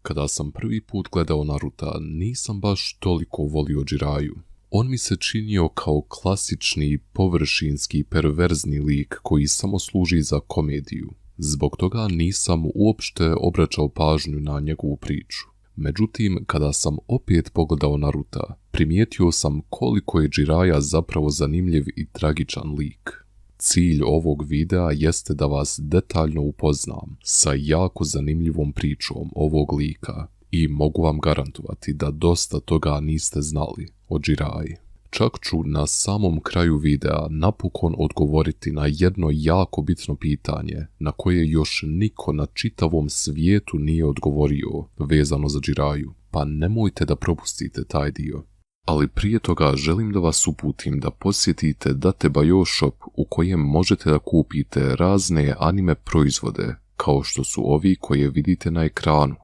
Kada sam prvi put gledao Naruta, nisam baš toliko volio Jiraiyu. On mi se činio kao klasični, površinski, perverzni lik koji samo služi za komediju. Zbog toga nisam uopšte obraćao pažnju na njegovu priču. Međutim, kada sam opet pogledao Naruta, primijetio sam koliko je Jiraiya zapravo zanimljiv i tragičan lik. Cilj ovog videa jeste da vas detaljno upoznam sa jako zanimljivom pričom ovog lika i mogu vam garantovati da dosta toga niste znali o Jiraiyi. Čak ću na samom kraju videa napokon odgovoriti na jedno jako bitno pitanje na koje još niko na čitavom svijetu nije odgovorio vezano za Jiraiyu, pa nemojte da propustite taj dio. Ali prije toga želim da vas uputim da posjetite Dattebayo Shop u kojem možete da kupite razne anime proizvode kao što su ovi koje vidite na ekranu.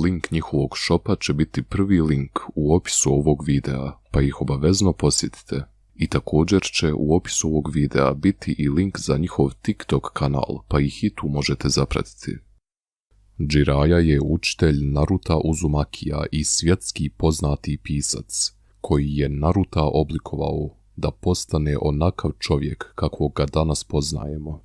Link njihovog shopa će biti prvi link u opisu ovog videa, pa ih obavezno posjetite. I također će u opisu ovog videa biti i link za njihov TikTok kanal, pa ih i tu možete zapratiti. Jiraiya je učitelj Naruta Uzumakija i svjetski poznati pisac, koji je Naruta oblikovao da postane onakav čovjek kakvog ga danas poznajemo.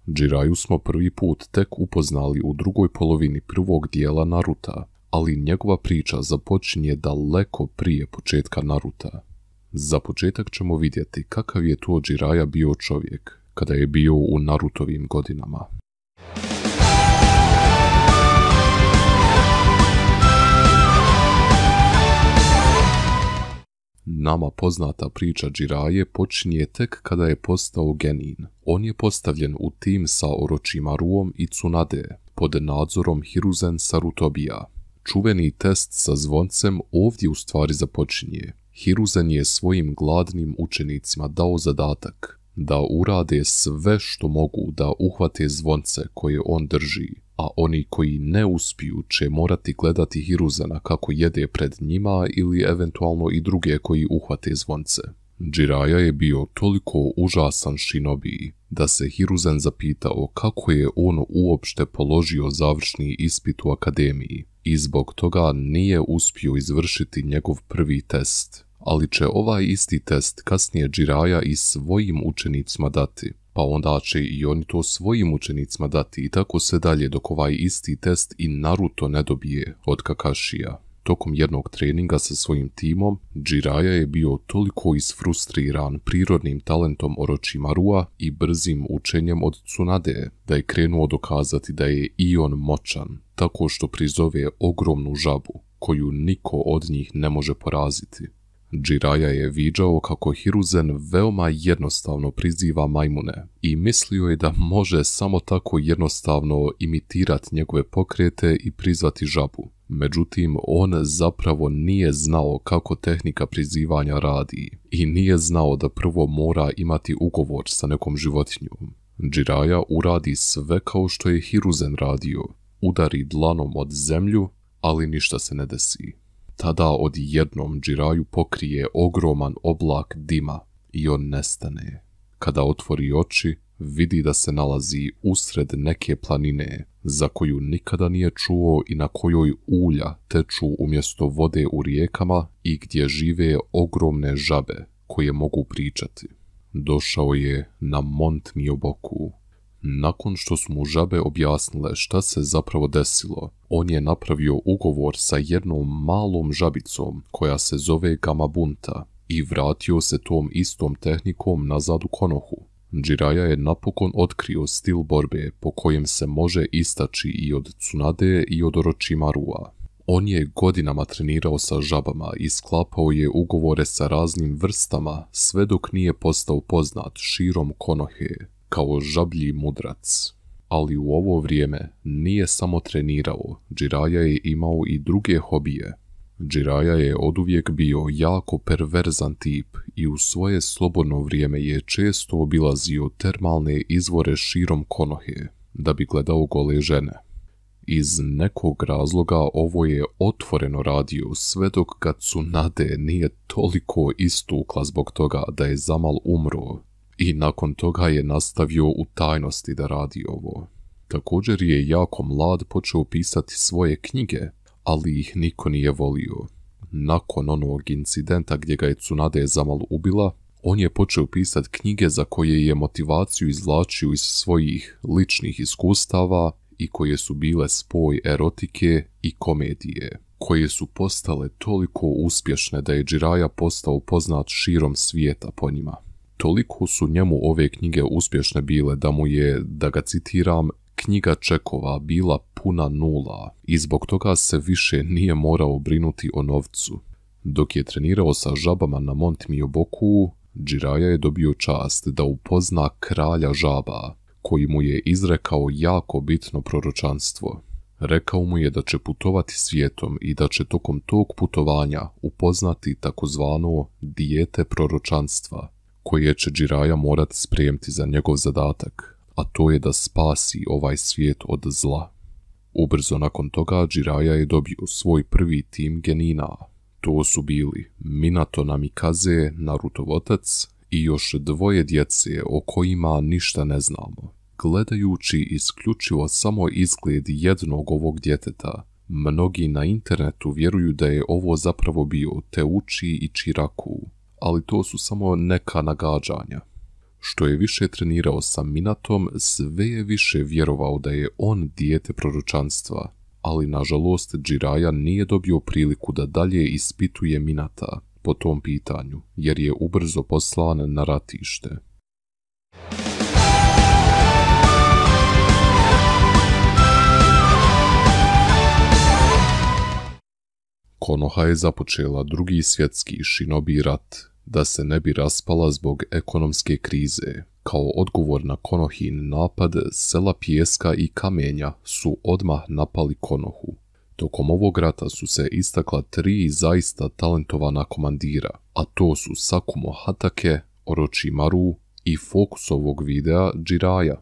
Jiraiyu smo prvi put tek upoznali u drugoj polovini prvog dijela Naruta, ali njegova priča započinje daleko prije početka Naruta. Za početak ćemo vidjeti kakav je to Jiraiya bio čovjek kada je bio u Narutovim godinama. Nama poznata priča Jiraiye počinje tek kada je postao genin. On je postavljen u tim sa Orochimaruom i Tsunade pod nadzorom Hiruzen Sarutobija. Čuveni test sa zvoncem ovdje u stvari započinje. Hiruzen je svojim gladnim učenicima dao zadatak da urade sve što mogu da uhvate zvonce koje on drži, a oni koji ne uspiju će morati gledati Hiruzena kako jede pred njima ili eventualno i druge koji uhvate zvonce. Jiraiya je bio toliko užasan shinobi da se Hiruzen zapitao kako je on uopšte položio završni ispit u akademiji i zbog toga nije uspio izvršiti njegov prvi test, ali će ovaj isti test kasnije Jiraiya i svojim učenicima dati, pa onda će i oni to svojim učenicima dati i tako se dalje dok ovaj isti test i Naruto ne dobije od Kakashija. Tokom jednog treninga sa svojim timom, Jiraiya je bio toliko isfrustriran prirodnim talentom Orochimarua i brzim učenjem od Tsunade da je krenuo dokazati da je i on moćan, tako što prizove ogromnu žabu, koju niko od njih ne može poraziti. Jiraiya je viđao kako Hiruzen veoma jednostavno priziva majmune i mislio je da može samo tako jednostavno imitirati njegove pokrete i prizvati žabu. Međutim, on zapravo nije znao kako tehnika prizivanja radi i nije znao da prvo mora imati ugovor sa nekom životinjom. Jiraiya uradi sve kao što je Hiruzen radio, udari dlanom od zemlju, ali ništa se ne desi. Tada odjednom Jiraiyu pokrije ogroman oblak dima i on nestane. Kada otvori oči, vidi da se nalazi usred neke planine za koju nikada nije čuo i na kojoj ulja teču umjesto vode u rijekama i gdje žive ogromne žabe koje mogu pričati. Došao je na Mont Myoboku. Nakon što su mu žabe objasnile šta se zapravo desilo, on je napravio ugovor sa jednom malom žabicom koja se zove Gamabunta i vratio se tom istom tehnikom nazad u Konohu. Jiraiya je napokon otkrio stil borbe po kojem se može istaći i od Tsunade i od Orochimarua. On je godinama trenirao sa žabama i sklapao je ugovore sa raznim vrstama sve dok nije postao poznat širom Konohe kao žablji mudrac. Ali u ovo vrijeme nije samo trenirao, Jiraiya je imao i druge hobije. Jiraiya je oduvijek bio jako perverzan tip i u svoje slobodno vrijeme je često obilazio termalne izvore širom Konohe da bi gledao gole žene. Iz nekog razloga ovo je otvoreno radio sve dok ga Tsunade nije toliko istukla zbog toga da je zamal umro i nakon toga je nastavio u tajnosti da radi ovo. Također je jako mlad počeo pisati svoje knjige, ali ih niko nije volio. Nakon onog incidenta gdje ga je Tsunade Zamal ubila, on je počeo pisati knjige za koje je motivaciju izvlačio iz svojih ličnih iskustava i koje su bile spoj erotike i komedije, koje su postale toliko uspješne da je Jiraiya postao poznat širom svijeta po njima. Toliko su njemu ove knjige uspješne bile da mu je, da ga citiram, knjiga čekova bila puna nula i zbog toga se više nije morao brinuti o novcu. Dok je trenirao sa žabama na Mont Myoboku, Jiraiya je dobio čast da upozna kralja žaba, koji mu je izrekao jako bitno proročanstvo. Rekao mu je da će putovati svijetom i da će tokom tog putovanja upoznati takozvano dijete proročanstva, koje će Jiraiya morati spremiti za njegov zadatak, a to je da spasi ovaj svijet od zla. Ubrzo nakon toga Jiraiya je dobio svoj prvi tim genina. To su bili Minato Namikaze, Narutov otac i još dvoje djece o kojima ništa ne znamo. Gledajući isključivo samo izgled jednog ovog djeteta, mnogi na internetu vjeruju da je ovo zapravo bio Teuchi i Chiraku, ali to su samo neka nagađanja. Što je više trenirao sa Minatom, sve je više vjerovao da je on dijete proročanstva, ali nažalost Jiraiya nije dobio priliku da dalje ispituje Minata po tom pitanju, jer je ubrzo poslan na ratište. Konoha je započela drugi svjetski shinobi rat, da se ne bi raspala zbog ekonomske krize. Kao odgovor na Konohin napad, sela pijeska i kamenja su odmah napali Konohu. Tokom ovog rata su se istakla 3 zaista talentovana komandira, a to su Sakumo Hatake, Orochimaru i fokus ovog videa Jiraiya.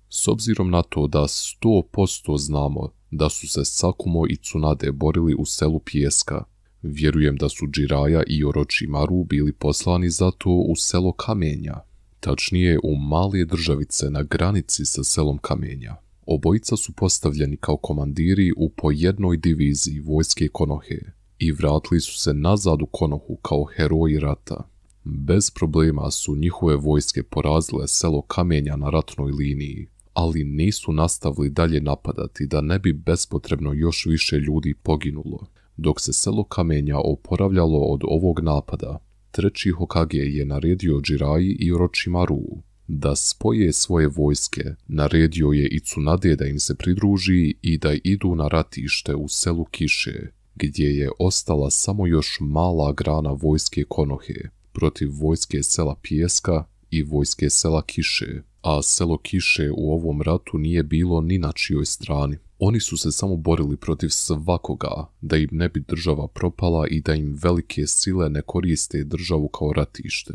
S obzirom na to da 100% znamo da su se Sakumo i Tsunade borili u selu pijeska, vjerujem da su Jiraiya i Orochimaru bili poslani zato u selo kamenja, tačnije u male državice na granici sa selom kamenja. Obojica su postavljeni kao komandiri u po jednoj diviziji vojske Konohe i vratili su se nazad u Konohu kao heroji rata. Bez problema su njihove vojske porazile selo kamenja na ratnoj liniji, ali nisu nastavili dalje napadati da ne bi bespotrebno još više ljudi poginulo. Dok se selo kamenja oporavljalo od ovog napada, treći Hokage je naredio Jiraiyi i Orochimaru da spoje svoje vojske, naredio je i Tsunade da im se pridruži i da idu na ratište u selu Kiše, gdje je ostala samo još mala grana vojske Konohe protiv vojske sela pijeska i vojske sela Kiše, a selo Kiše u ovom ratu nije bilo ni na čijoj strani. Oni su se samo borili protiv svakoga, da im ne bi država propala i da im velike sile ne koriste državu kao ratište.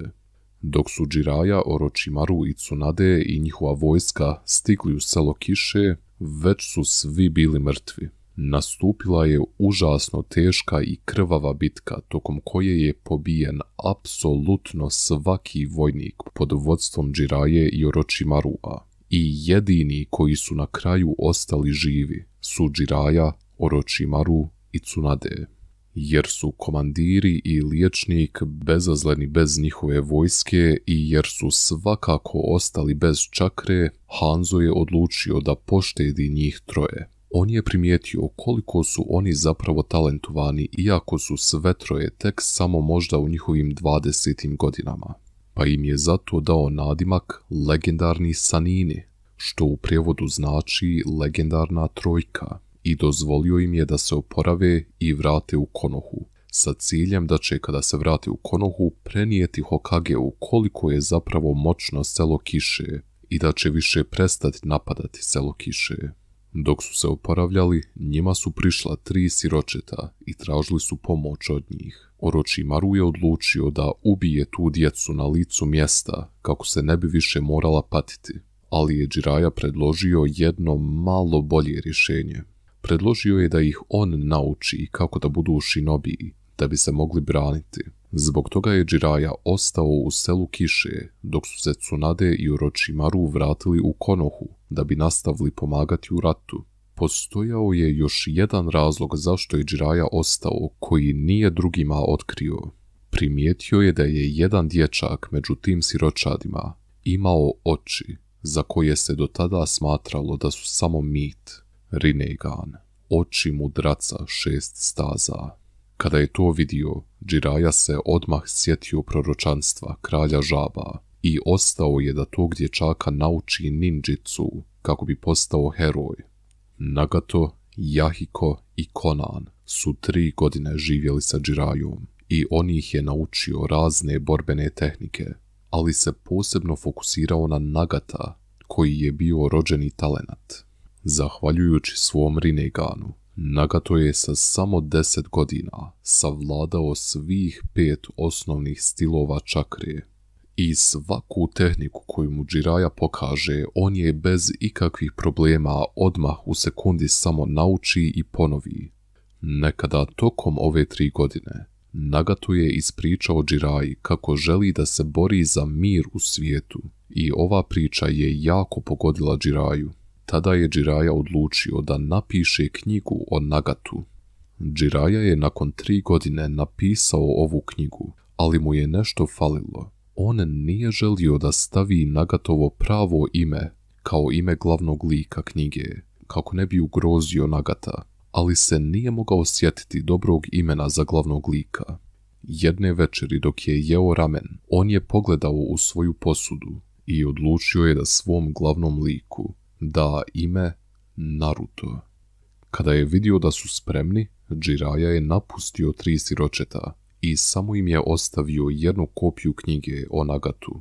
Dok su Jiraiya, Orochimaru i Tsunade i njihova vojska stigli u selo Kiše, već su svi bili mrtvi. Nastupila je užasno teška i krvava bitka tokom koje je pobijen apsolutno svaki vojnik pod vodstvom Jiraiye i Orochimarua. I jedini koji su na kraju ostali živi su Jiraiya, Orochimaru i Tsunade, jer su komandiri i liječnik bezazleni bez njihove vojske i jer su svakako ostali bez čakre, Hanzo je odlučio da poštedi njih troje. On je primijetio koliko su oni zapravo talentovani, iako su sve troje tek samo možda u njihovim 20. godinama. Pa im je zato dao nadimak legendarni Sanini, što u prijevodu znači legendarna trojka, i dozvolio im je da se oporave i vrate u Konohu, sa ciljem da će kada se vrate u Konohu prenijeti Hokageu koliko je zapravo moćno selo Kiše i da će više prestati napadati selo Kiše. Dok su se oporavljali, njima su prišla 3 siročeta i tražili su pomoć od njih. Orochimaru je odlučio da ubije tu djecu na licu mjesta kako se ne bi više morala patiti, ali je Jiraiya predložio jedno malo bolje rješenje. Predložio je da ih on nauči kako da budu shinobi, da bi se mogli braniti. Zbog toga je Jiraiya ostao u selu Kiše, dok su se Tsunade i Orochimaru vratili u Konohu, da bi nastavili pomagati u ratu. Postojao je još jedan razlog zašto je Jiraiya ostao koji nije drugima otkrio. Primijetio je da je jedan dječak među tim siročadima imao oči za koje se do tada smatralo da su samo mit, Rinnegan, oči mudraca 6 staza. Kada je to vidio, Jiraiya se odmah sjetio proročanstva kralja žaba i ostao je da tog dječaka nauči ninjitsu kako bi postao heroj. Nagato, Yahiko i Konan su 3 godine živjeli sa Jiraiyom i on ih je naučio razne borbene tehnike, ali se posebno fokusirao na Nagata, koji je bio rođeni talenat. Zahvaljujući svom Rinneganu, Nagato je sa samo 10 godina savladao svih 5 osnovnih stilova čakre. I svaku tehniku koju mu Jiraiya pokaže, on je bez ikakvih problema odmah u sekundi samo nauči i ponovi. Nekada tokom ove 3 godine, Nagato je ispričao Jiraiyi kako želi da se bori za mir u svijetu i ova priča je jako pogodila Jiraiyu. Tada je Jiraiya odlučio da napiše knjigu o Nagatu. Jiraiya je nakon 3 godine napisao ovu knjigu, ali mu je nešto falilo. On nije želio da stavi Nagatovo pravo ime kao ime glavnog lika knjige, kako ne bi ugrozio Nagata, ali se nije mogao sjetiti dobrog imena za glavnog lika. Jedne večeri dok je jeo ramen, on je pogledao u svoju posudu i odlučio je da svom glavnom liku da ime Naruto. Kada je vidio da su spremni, Jiraiya je napustio 3 siročeta i samo im je ostavio jednu kopiju knjige o Nagatu.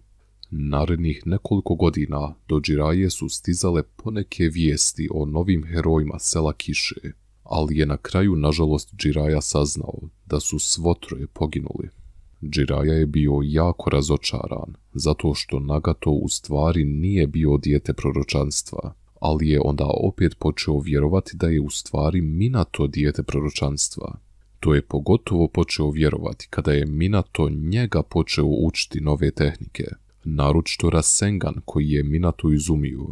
Narednih nekoliko godina do Jiraiye su stizale poneke vijesti o novim herojima sela Kiše, ali je na kraju nažalost Jiraiya saznao da su svo 3 poginuli. Jiraiya je bio jako razočaran, zato što Nagato u stvari nije bio dijete proročanstva, ali je onda opet počeo vjerovati da je u stvari Minato dijete proročanstva. To je pogotovo počeo vjerovati kada je Minato njega počeo učiti nove tehnike, naročito Rasengan koji je Minato izumio.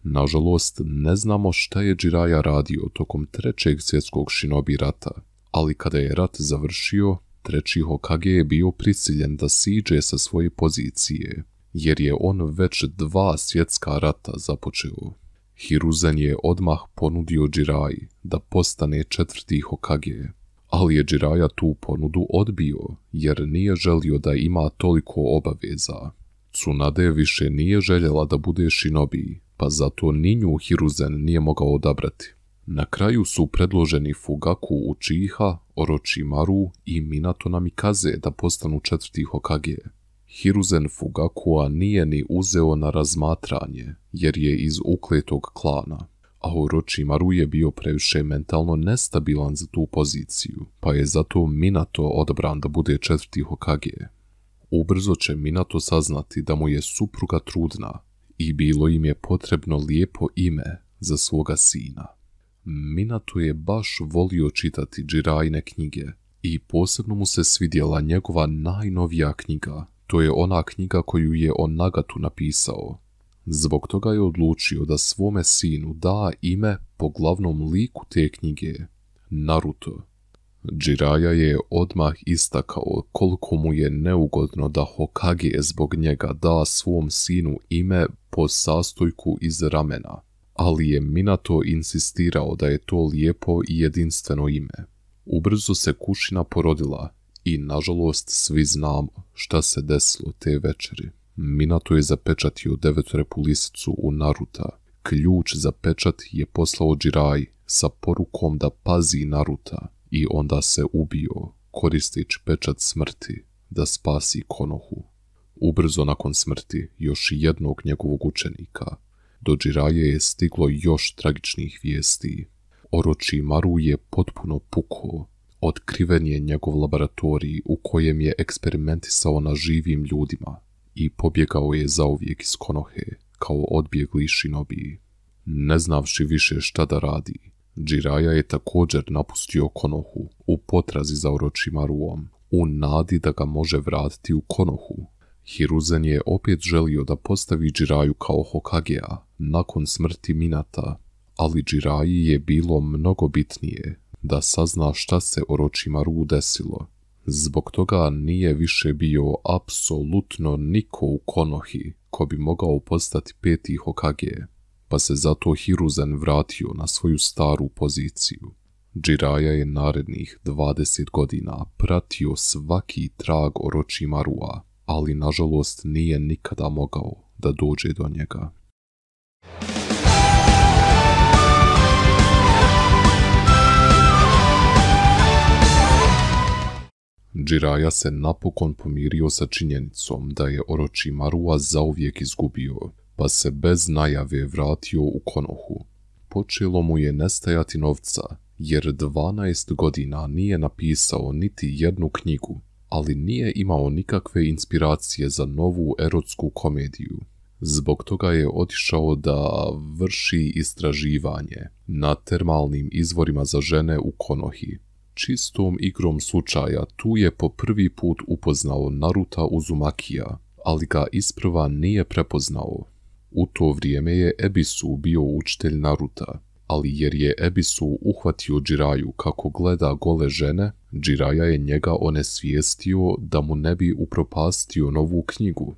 Nažalost, ne znamo šta je Jiraiya radio tokom 3. svjetskog shinobi rata, ali kada je rat završio, 3. Hokage je bio prisiljen da siđe sa svoje pozicije, jer je on već 2 svjetska rata započeo. Hiruzen je odmah ponudio Jiraiyi da postane 4. Hokage, ali je Jiraiya tu ponudu odbio, jer nije želio da ima toliko obaveza. Tsunade više nije željela da bude shinobi, pa zato ni nju Hiruzen nije mogao odabrati. Na kraju su predloženi Fugaku Uchiha, Orochimaru i Minato Namikaze da postanu 4. Hokage. Hiruzen Fugakua nije ni uzeo na razmatranje, jer je iz ukletog klana, a Orochimaru je bio previše mentalno nestabilan za tu poziciju, pa je zato Minato odabran da bude 4. Hokage. Ubrzo će Minato saznati da mu je supruga trudna i bilo im je potrebno lijepo ime za svoga sina. Minato je baš volio čitati Jiraiyine knjige i posebno mu se svidjela njegova najnovija knjiga, to je ona knjiga koju je o Nagatu napisao. Zbog toga je odlučio da svome sinu da ime po glavnom liku te knjige, Naruto. Jiraiya je odmah istakao koliko mu je neugodno da Hokage zbog njega da svom sinu ime po sastojku iz ramena, ali je Minato insistirao da je to lijepo i jedinstveno ime. Ubrzo se kućina porodila i nažalost svi znamo šta se desilo te večeri. Minato je zapečatio 9. lisicu u Naruta. Ključ za pečat je poslao Jiraiyi sa porukom da pazi Naruta i onda se ubio koristeći pečat smrti da spasi Konohu. Ubrzo nakon smrti još jednog njegovog učenika, do Jiraiye je stiglo još tragičnih vijesti. Orochimaru je potpuno pukao. Otkriven je njegov laboratorij u kojem je eksperimentisao na živim ljudima i pobjegao je zauvijek iz Konohe kao odbjegli shinobi. Ne znavši više šta da radi, Jiraiya je također napustio Konohu u potrazi za Orochimaruom, u nadi da ga može vratiti u Konohu. Hiruzen je opet želio da postavi Jiraiyu kao Hokagea nakon smrti Minata, ali Jiraiji je bilo mnogo bitnije da sazna šta se Orochimaru desilo. Zbog toga nije više bio apsolutno niko u Konohi ko bi mogao postati 5. Hokage, pa se zato Hiruzen vratio na svoju staru poziciju. Jiraiya je narednih 20 godina pratio svaki trag Orochimarua, ali nažalost nije nikada mogao da dođe do njega. Jiraiya se napokon pomirio sa činjenicom da je Orochimarua zauvijek izgubio, pa se bez najave vratio u Konohu. Počelo mu je nestajati novca, jer 12 godina nije napisao niti jednu knjigu, ali nije imao nikakve inspiracije za novu erotsku komediju. Zbog toga je otišao da vrši istraživanje na termalnim izvorima za žene u Konohi. Čistom igrom slučaja tu je po prvi put upoznao Naruta Uzumakija, ali ga isprva nije prepoznao. U to vrijeme je Ebisu bio učitelj Naruta, ali jer je Ebisu uhvatio Jiraiyu kako gleda gole žene, Jiraiya je njega onesvijestio da mu ne bi upropastio novu knjigu.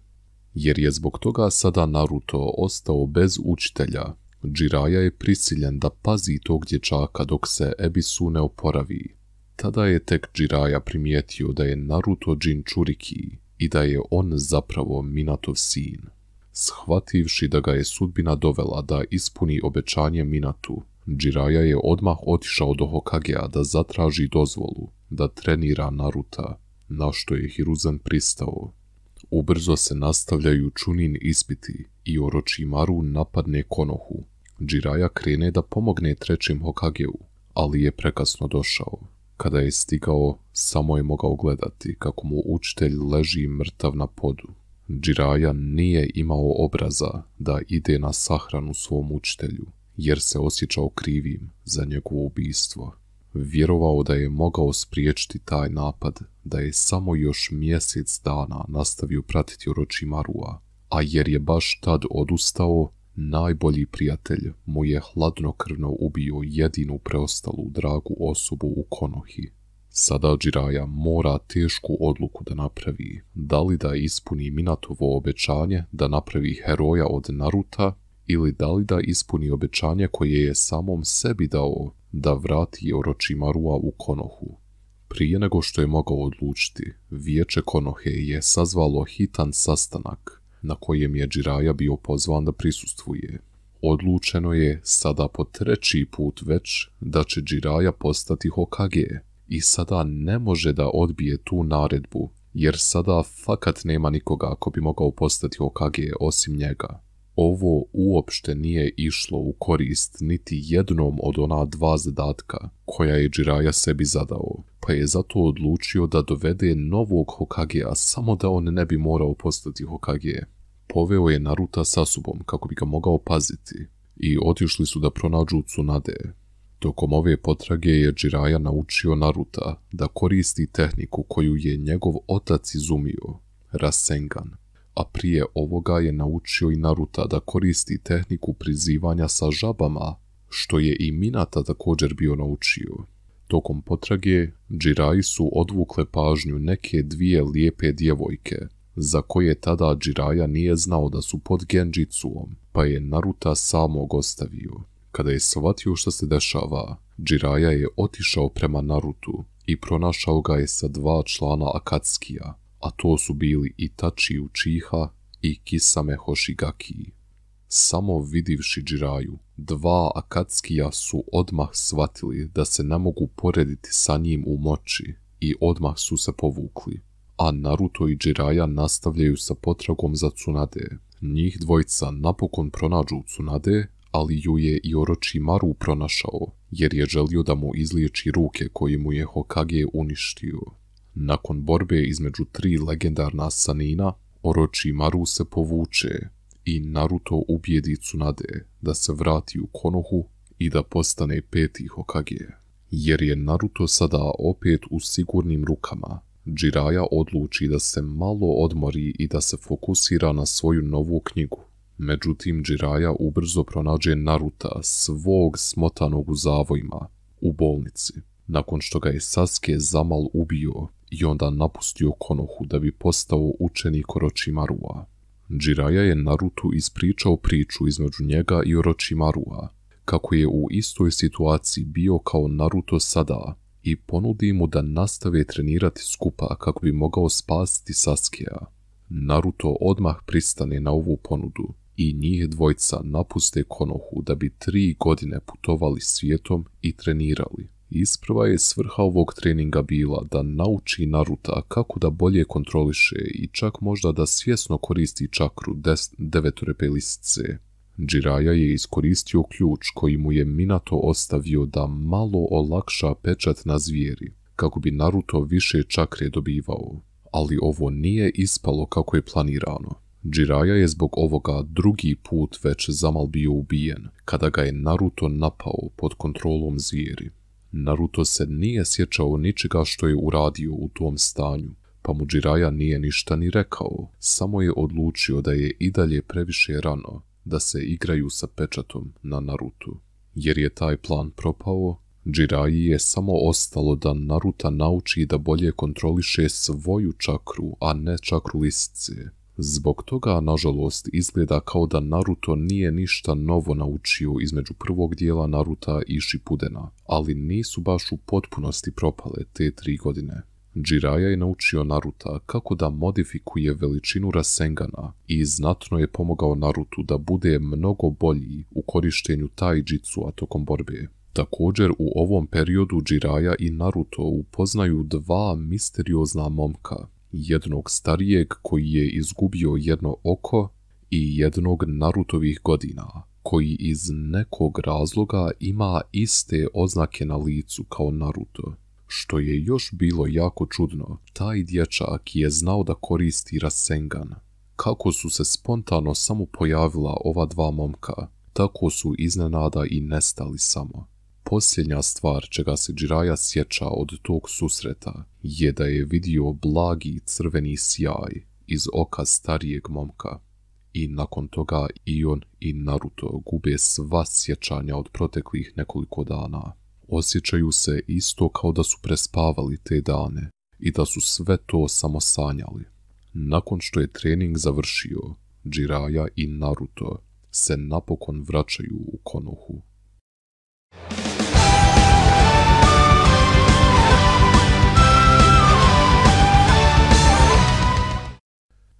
Jer je zbog toga sada Naruto ostao bez učitelja, Jiraiya je prisiljen da pazi tog dječaka dok se Ebisu ne oporavi. Tada je tek Jiraiya primijetio da je Naruto Jinchuriki i da je on zapravo Minatov sin. Shvativši da ga je sudbina dovela da ispuni obećanje Minatu, Jiraiya je odmah otišao do Hokagea da zatraži dozvolu da trenira Naruta, na što je Hiruzen pristao. Ubrzo se nastavljaju Chunin ispiti i Orochimaru napadne Konohu. Jiraiya krene da pomogne 3. Hokageu, ali je prekasno došao. Kada je stigao, samo je mogao gledati kako mu učitelj leži mrtav na podu. Jiraiya nije imao obraza da ide na sahranu svom učitelju, jer se osjećao krivim za njegovo ubistvo. Vjerovao da je mogao spriječiti taj napad, da je samo još mjesec dana nastavio pratiti Orochimarua, a jer je baš tad odustao, najbolji prijatelj mu je hladnokrvno ubio jedinu preostalu dragu osobu u Konohi. Sada Jiraiya mora tešku odluku da napravi, da li da ispuni Minatovo obećanje da napravi heroja od Naruta, ili da li da ispuni obećanje koje je samom sebi dao da vrati Orochimarua u Konohu. Prije nego što je mogao odlučiti, vijeće Konohe je sazvalo hitan sastanak na kojem je Jiraiya bio pozvan da prisustvuje. Odlučeno je sada po 3. put već da će Jiraiya postati Hokage i sada ne može da odbije tu naredbu, jer sada fakat nema nikoga ko bi mogao postati Hokage osim njega. Ovo uopšte nije išlo u korist niti jednom od ona 2 zadatka koja je Jiraiya sebi zadao, pa je zato odlučio da dovede novog Hokagea samo da on ne bi morao postati Hokage. Poveo je Naruta sa sobom kako bi ga mogao paziti i otišli su da pronađu Tsunade. Tokom ove potrage je Jiraiya naučio Naruta da koristi tehniku koju je njegov otac izumio, Rasengan, a prije ovoga je naučio i Naruta da koristi tehniku prizivanja sa žabama, što je i Minata također bio naučio. Tokom potrage, Jiraiyi su odvukle pažnju neke 2 lijepe djevojke, za koje tada Jiraiya nije znao da su pod genjitsuom, pa je Naruta samog ostavio. Kada je shvatio što se dešava, Jiraiya je otišao prema Narutu i pronašao ga je sa 2 člana Akatsukija, a to su bili Itachi Uchiha i Kisame Hoshigaki. Samo vidivši Jiraiyu, 2 Akatsukija su odmah shvatili da se ne mogu porediti sa njim u moći i odmah su se povukli. A Naruto i Jiraiya nastavljaju sa potragom za Tsunade. Njih dvojica napokon pronađu Tsunade, ali ju je i Orochimaru pronašao, jer je želio da mu izliječi ruke koje mu je Hokage uništio. Nakon borbe između 3 legendarna sanina, Orochimaru se povuče i Naruto ubijedi Tsunade da se vrati u Konohu i da postane 5. Hokage. Jer je Naruto sada opet u sigurnim rukama, Jiraiya odluči da se malo odmori i da se fokusira na svoju novu knjigu. Međutim, Jiraiya ubrzo pronađe Naruta, svog smotanog u zavojima, u bolnici, nakon što ga je Sasuke zamal ubio i onda napustio Konohu da bi postao učenik Orochimarua. Jiraiya je Narutu ispričao priču između njega i Orochimarua, kako je u istoj situaciji bio kao Naruto sada, i ponudi mu da nastave trenirati skupa kako bi mogao spasiti Sasukea. Naruto odmah pristane na ovu ponudu i njih dvojca napuste Konohu da bi 3 godine putovali svijetom i trenirali. Isprva je svrha ovog treninga bila da nauči Naruta kako da bolje kontroliše i čak možda da svjesno koristi čakru devetorope lisice. Jiraiya je iskoristio ključ koji mu je Minato ostavio da malo olakša pečat na zvijeri, kako bi Naruto više čakre dobivao. Ali ovo nije ispalo kako je planirano. Jiraiya je zbog ovoga drugi put već zamal bio ubijen, kada ga je Naruto napao pod kontrolom zvijeri. Naruto se nije sjećao ničega što je uradio u tom stanju, pa mu Jiraiya nije ništa ni rekao, samo je odlučio da je i dalje previše rano da se igraju sa pečatom na Narutu. Jer je taj plan propao, Jiraiyi je samo ostalo da Naruta nauči da bolje kontroliše svoju čakru, a ne čakru lisice. Zbog toga, nažalost, izgleda kao da Naruto nije ništa novo naučio između prvog dijela Naruta i Shippudena, ali nisu baš u potpunosti propale te 3 godine. Jiraiya je naučio Naruta kako da modifikuje veličinu Rasengana i znatno je pomogao Narutu da bude mnogo bolji u korištenju taijitsua tokom borbe. Također, u ovom periodu Jiraiya i Naruto upoznaju 2 misteriozna momka, jednog starijeg koji je izgubio jedno oko i jednog Narutovih godina, koji iz nekog razloga ima iste oznake na licu kao Naruto. Što je još bilo jako čudno, taj dječak je znao da koristi Rasengan. Kako su se spontano samo pojavila ova 2 momka, tako su iznenada i nestali samo. Posljednja stvar čega se Jiraiya sjeća od tog susreta je da je vidio blagi crveni sjaj iz oka starijeg momka. I nakon toga i on i Naruto gube sva sjećanja od proteklih nekoliko dana. Osjećaju se isto kao da su prespavali te dane i da su sve to samo sanjali. Nakon što je trening završio, Jiraiya i Naruto se napokon vraćaju u Konohu.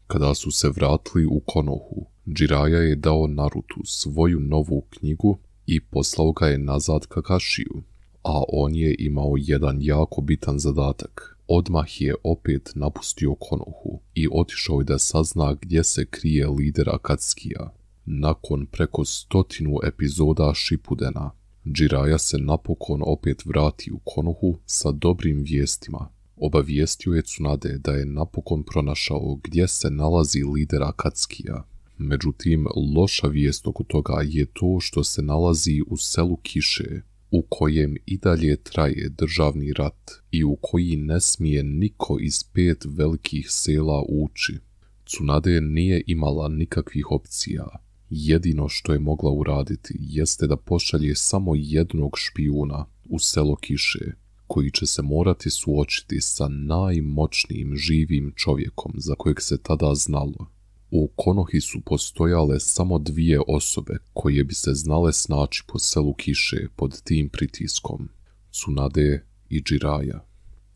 Kada su se vratili u Konohu, Jiraiya je dao Narutu svoju novu knjigu i poslao ga je nazad Kakashiju, a on je imao jedan jako bitan zadatak. Odmah je opet napustio Konohu i otišao je da sazna gdje se krije lider Akatsukija. Nakon preko 100 epizoda Shippudena, Jiraiya se napokon opet vrati u Konohu sa dobrim vijestima. Obavijestio je Tsunade da je napokon pronašao gdje se nalazi lider Akatsukija. Međutim, loša vijest oko toga je to što se nalazi u selu Kiše, u kojem i dalje traje državni rat i u koji ne smije niko iz 5 velikih sela ući. Tsunade nije imala nikakvih opcija. Jedino što je mogla uraditi jeste da pošalje samo jednog špijuna u selo Kiše, koji će se morati suočiti sa najmoćnijim živim čovjekom za kojeg se tada znalo. U Konohi su postojale samo 2 osobe koje bi se znale snaći po selu Kiše pod tim pritiskom, Tsunade i Jiraiya.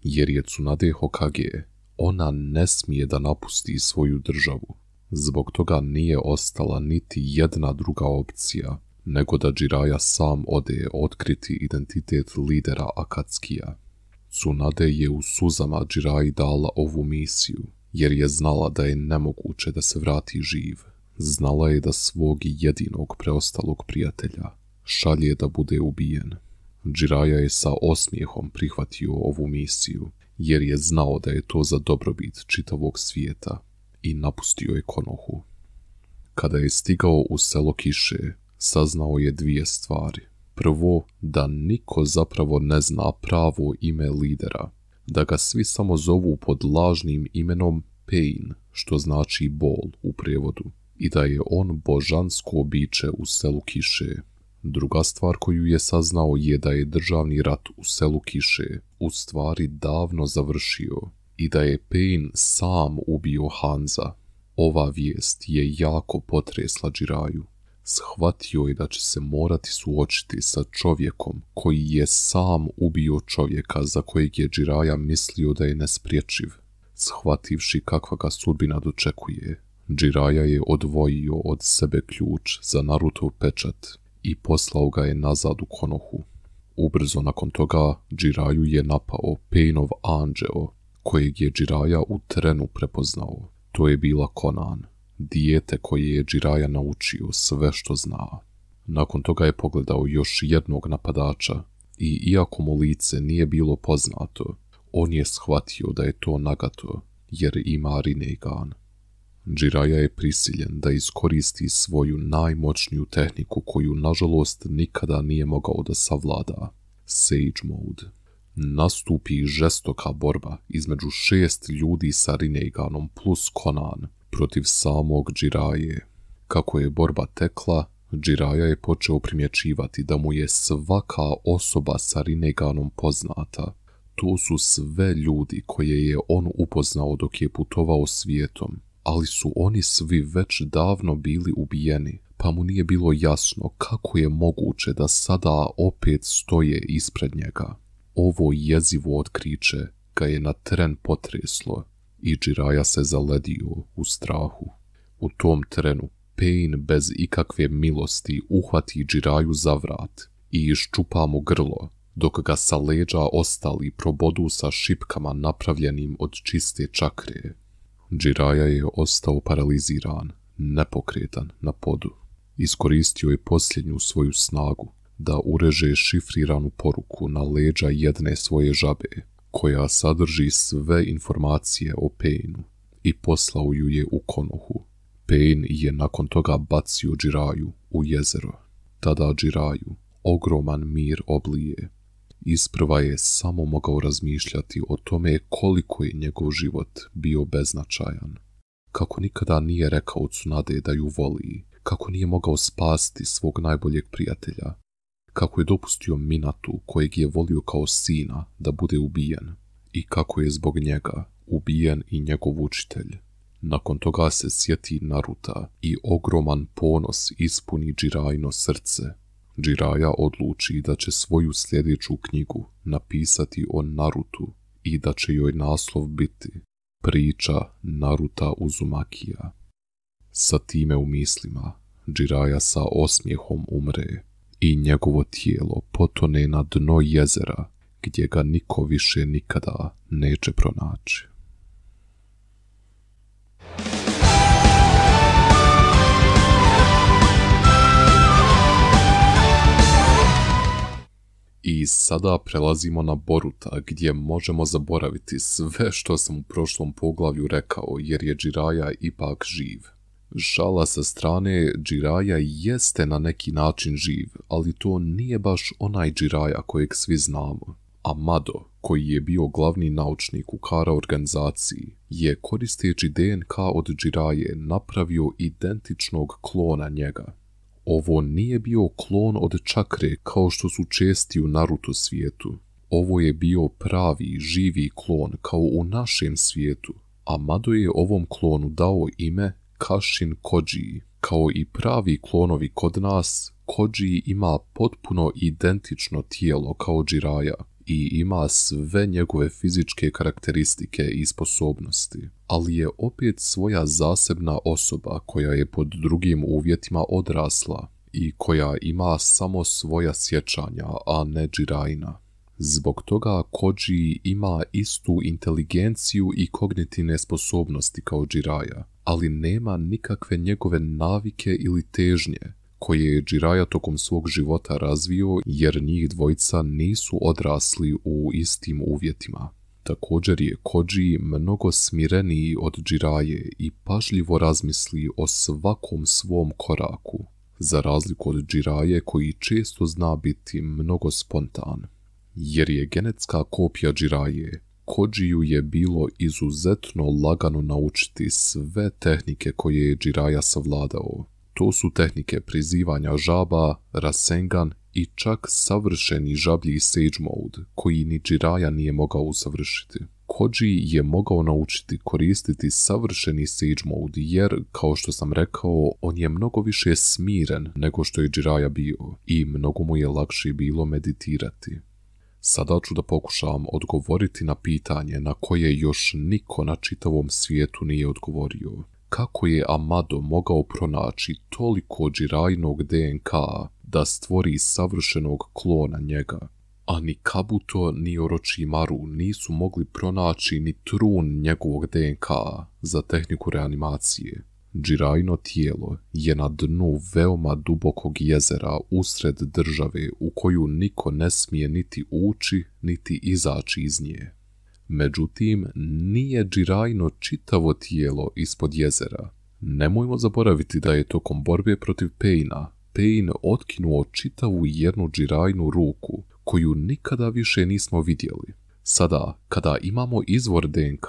Jer je Tsunade Hokage, ona ne smije da napusti svoju državu. Zbog toga nije ostala niti jedna druga opcija, nego da Jiraiya sam ode otkriti identitet lidera Akatsukija. Tsunade je u suzama Jiraiyi dala ovu misiju, jer je znala da je nemoguće da se vrati živ. Znala je da svog jedinog preostalog prijatelja šalje da bude ubijen. Jiraiya je sa osmijehom prihvatio ovu misiju, jer je znao da je to za dobrobit čitavog svijeta, i napustio je Konohu. Kada je stigao u selo Kiše, saznao je 2 stvari. Prvo, da niko zapravo ne zna pravo ime lidera, da ga svi samo zovu pod lažnim imenom Pain, što znači bol u prijevodu. i da je on božansko biće u selu Kiše. Druga stvar koju je saznao je da je državni rat u selu Kiše u stvari davno završio i da je Pain sam ubio Hanza. Ova vijest je jako potresla Jiraiyu. Shvatio je da će se morati suočiti sa čovjekom koji je sam ubio čovjeka za kojeg je Jiraiya mislio da je nespriječiv. Shvativši kakva ga sudbina dočekuje, Jiraiya je odvojio od sebe ključ za Narutov pečat i poslao ga je nazad u Konohu. Ubrzo nakon toga Jiraiyu je napao Painov anđeo, kojeg je Jiraiya u trenu prepoznao. To je bila Konan, dijete koje je Jiraiya naučio sve što zna. Nakon toga je pogledao još jednog napadača i iako mu lice nije bilo poznato, on je shvatio da je to Nagato jer ima Rinnegan. Jiraiya je prisiljen da iskoristi svoju najmoćniju tehniku koju nažalost nikada nije mogao da savlada, Sage Mode. Nastupi žestoka borba između 6 ljudi sa Rinneganom plus Konan protiv samog Jiraiye. Kako je borba tekla, Jiraiya je počeo primjećivati da mu je svaka osoba sa Rinneganom poznata. To su sve ljudi koje je on upoznao dok je putovao svijetom, ali su oni svi već davno bili ubijeni, pa mu nije bilo jasno kako je moguće da sada opet stoje ispred njega. Ovo jezivo otkriće ga je na tren potreslo i Jiraiya se zaledio u strahu. U tom trenu Pain bez ikakve milosti uhvati Jiraiyu za vrat i iščupa mu grlo, dok ga sa leđa ostali probodu sa šipkama napravljenim od čiste čakre. Jiraiya je ostao paraliziran, nepokretan na podu. Iskoristio je posljednju svoju snagu da ureže šifriranu poruku na leđa jedne svoje žabe, koja sadrži sve informacije o Painu, i poslao ju je u Konohu. Pain je nakon toga bacio Jiraiyu u jezero. Tada Jiraiyu ogroman mir oblije. Isprva je samo mogao razmišljati o tome koliko je njegov život bio beznačajan. Kako nikada nije rekao Tsunade da ju voli, kako nije mogao spasti svog najboljeg prijatelja, kako je dopustio Minatu, kojeg je volio kao sina, da bude ubijen, i kako je zbog njega ubijen i njegov učitelj. Nakon toga se sjeti Naruta i ogroman ponos ispuni Jiraiino srce. Jiraiya odluči da će svoju sljedeću knjigu napisati o Narutu i da će joj naslov biti Priča Naruta Uzumakija. Sa time u mislima, Jiraiya sa osmijehom umre i njegovo tijelo potone na dno jezera gdje ga niko više nikada neće pronaći. I sada prelazimo na Boruta, gdje možemo zaboraviti sve što sam u prošlom poglavlju rekao, jer je Jiraiya ipak živ. Šala sa strane, Jiraiya jeste na neki način živ, ali to nije baš onaj Jiraiya kojeg svi znamo. Amado, koji je bio glavni naučnik u Kara organizaciji, je koristeći DNK od Jiraiye napravio identičnog klona njega. Ovo nije bio klon od čakre kao što su česti u Naruto svijetu. Ovo je bio pravi, živi klon kao u našem svijetu. Amado je ovom klonu dao ime Kashin Koji. Kao i pravi klonovi kod nas, Koji ima potpuno identično tijelo kao Jiraiya i ima sve njegove fizičke karakteristike i sposobnosti, ali je opet svoja zasebna osoba koja je pod drugim uvjetima odrasla i koja ima samo svoja sjećanja, a ne Jiraiina. Zbog toga Koji ima istu inteligenciju i kognitivne sposobnosti kao Jiraiya, ali nema nikakve njegove navike ili težnje koje je Jiraiya tokom svog života razvio, jer njih dvojica nisu odrasli u istim uvjetima. Također je Koji mnogo smireniji od Jiraiye i pažljivo razmisli o svakom svom koraku, za razliku od Jiraiye koji često zna biti mnogo spontan. Jer je genetska kopija Jiraiye, Kodžiju je bilo izuzetno lagano naučiti sve tehnike koje je Jiraiya savladao. To su tehnike prizivanja žaba, Rasengan i čak savršeni žablji Sage Mode, koji ni Jiraiya nije mogao usavršiti. Kodži je mogao naučiti koristiti savršeni Sage Mode jer, kao što sam rekao, on je mnogo više smiren nego što je Jiraiya bio i mnogo mu je lakše bilo meditirati. Sada ću da pokušam odgovoriti na pitanje na koje još niko na čitavom svijetu nije odgovorio. Kako je Amado mogao pronaći toliko Jiraiinog DNK da stvori savršenog klona njega? A ni Kabuto ni Orochimaru nisu mogli pronaći ni trun njegovog DNK za tehniku reanimacije. Jiraiino tijelo je na dnu veoma dubokog jezera usred države u koju niko ne smije niti ući, niti izaći iz nje. Međutim, nije Jiraiino čitavo tijelo ispod jezera. Nemojmo zaboraviti da je tokom borbe protiv Paina, Pain otkinuo čitavu jednu Jiraiinu ruku, koju nikada više nismo vidjeli. Sada, kada imamo izvor DNK,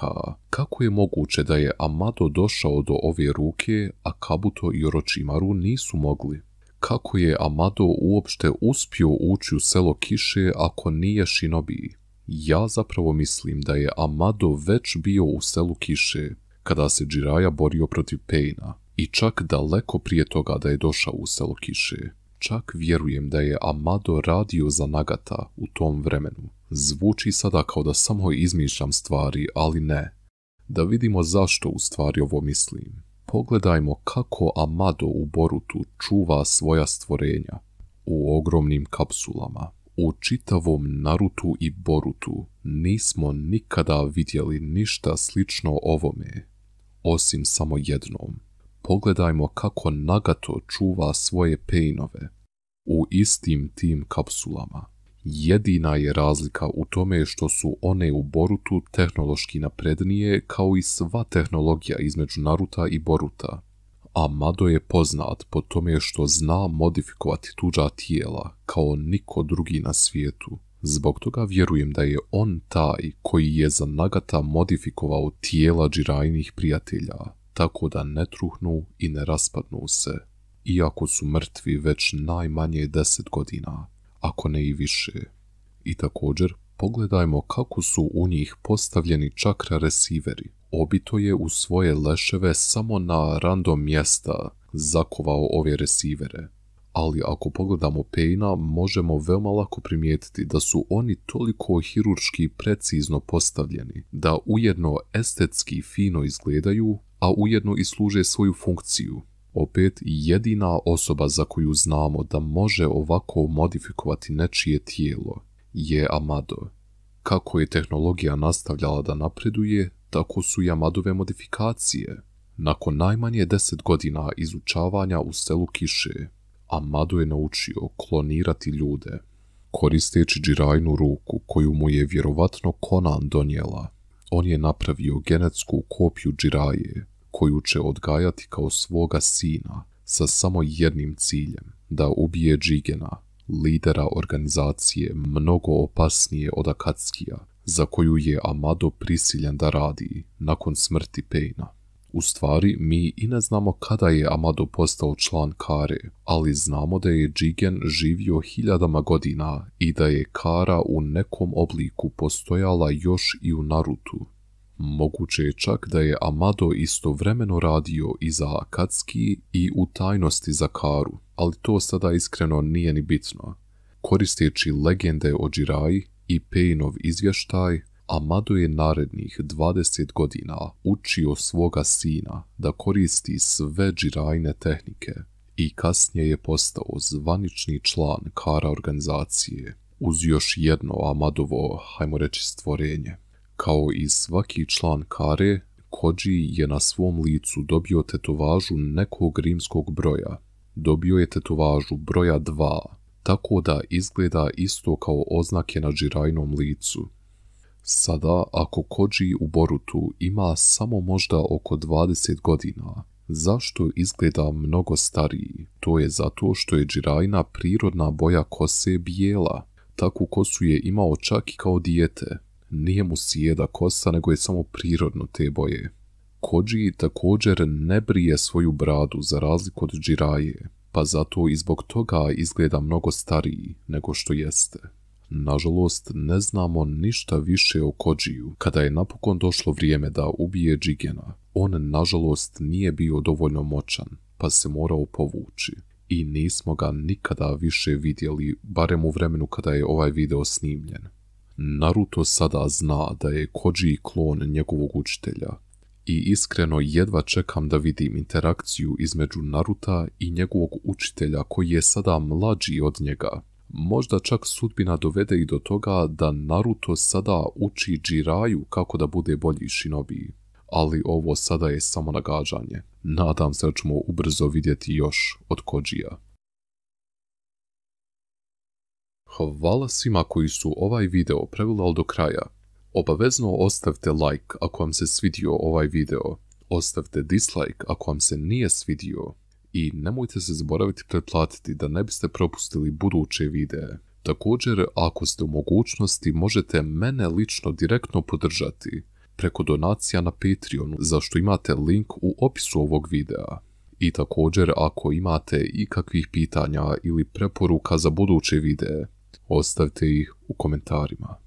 kako je moguće da je Amado došao do ove ruke, a Kabuto i Orochimaru nisu mogli? Kako je Amado uopšte uspio ući u selo Kiše ako nije Shinobi? Ja zapravo mislim da je Amado već bio u selu Kiše kada se Jiraiya borio protiv Paina i čak daleko prije toga da je došao u selo Kiše. Čak vjerujem da je Amado radio za Nagata u tom vremenu. Zvuči sada kao da samo izmišljam stvari, ali ne. Da vidimo zašto u stvari ovo mislim. Pogledajmo kako Amado u Borutu čuva svoja stvorenja. U ogromnim kapsulama. U čitavom Narutu i Borutu nismo nikada vidjeli ništa slično ovome. Osim samo jednom. Pogledajmo kako Nagato čuva svoje Painove. U istim tim kapsulama. Jedina je razlika u tome što su one u Borutu tehnološki naprednije kao i sva tehnologija između Naruta i Boruta. Amado je poznat po tome što zna modifikovati tuđa tijela kao niko drugi na svijetu. Zbog toga vjerujem da je on taj koji je za Nagata modifikovao tijela Jiraiinih prijatelja, tako da ne truhnu i ne raspadnu se, iako su mrtvi već najmanje 10 godina, ako ne i više. I također, pogledajmo kako su u njih postavljeni čakra resiveri. Obito je u svoje leševe samo na random mjesta zakovao ove resivere. Ali ako pogledamo Paina, možemo veoma lako primijetiti da su oni toliko hirurški precizno postavljeni, da ujedno estetski fino izgledaju, a ujedno i služe svoju funkciju. Opet, jedina osoba za koju znamo da može ovako modifikovati nečije tijelo je Amado. Kako je tehnologija nastavljala da napreduje, tako su i Amadove modifikacije. Nakon najmanje 10 godina izučavanja u selu Kiše, Amado je naučio klonirati ljude. Koristeći Jiraiinu ruku koju mu je vjerovatno Konan donijela, on je napravio genetsku kopiju Jiraiye, koju će odgajati kao svoga sina sa samo jednim ciljem, da ubije Jigena, lidera organizacije mnogo opasnije od Akatsukiya, za koju je Amado prisiljen da radi nakon smrti Paina. U stvari, mi i ne znamo kada je Amado postao član Kare, ali znamo da je Jigen živio hiljadama godina i da je Kara u nekom obliku postojala još i u Narutu. Moguće je čak da je Amado istovremeno radio i za Akatsuki i u tajnosti za Karu, ali to sada iskreno nije ni bitno. Koristeći legende o Jiraiyi i Painov izvještaj, Amado je narednih 20 godina učio svoga sina da koristi sve Jiraiine tehnike i kasnije je postao zvanični član Kara organizacije, uz još jedno Amadovo, hajmo reći, stvorenje. Kao i svaki član Kare, Koji je na svom licu dobio tetovažu nekog rimskog broja. Dobio je tetovažu broja 2, tako da izgleda isto kao oznake na Jiraiinom licu. Sada, ako Koji u Borutu ima samo možda oko 20 godina, zašto izgleda mnogo stariji? To je zato što je Jiraiina prirodna boja kose bijela. Takvu kosu je imao čak i kao dijete. Nije mu sjeda kosa, nego je samo prirodno te boje. Koji također ne brije svoju bradu za razliku od Jiraye, pa zato i zbog toga izgleda mnogo stariji nego što jeste. Nažalost, ne znamo ništa više o Kojiju. Kada je napokon došlo vrijeme da ubije Jigena, on nažalost nije bio dovoljno moćan, pa se morao povući. I nismo ga nikada više vidjeli, barem u vremenu kada je ovaj video snimljen. Naruto sada zna da je Koji klon njegovog učitelja. I iskreno jedva čekam da vidim interakciju između Naruta i njegovog učitelja koji je sada mlađi od njega. Možda čak sudbina dovede i do toga da Naruto sada uči Jirayu kako da bude bolji shinobi. Ali ovo sada je samo nagađanje. Nadam se da ćemo ubrzo vidjeti još od Kojija. Hvala svima koji su ovaj video pregledali do kraja. Obavezno ostavite like ako vam se svidio ovaj video, ostavite dislike ako vam se nije svidio i nemojte se zaboraviti pretplatiti da ne biste propustili buduće videe. Također, ako ste u mogućnosti, možete mene lično direktno podržati preko donacija na Patreonu, za što imate link u opisu ovog videa. I također, ako imate ikakvih pitanja ili preporuka za buduće videe, ostavite ih u komentarima.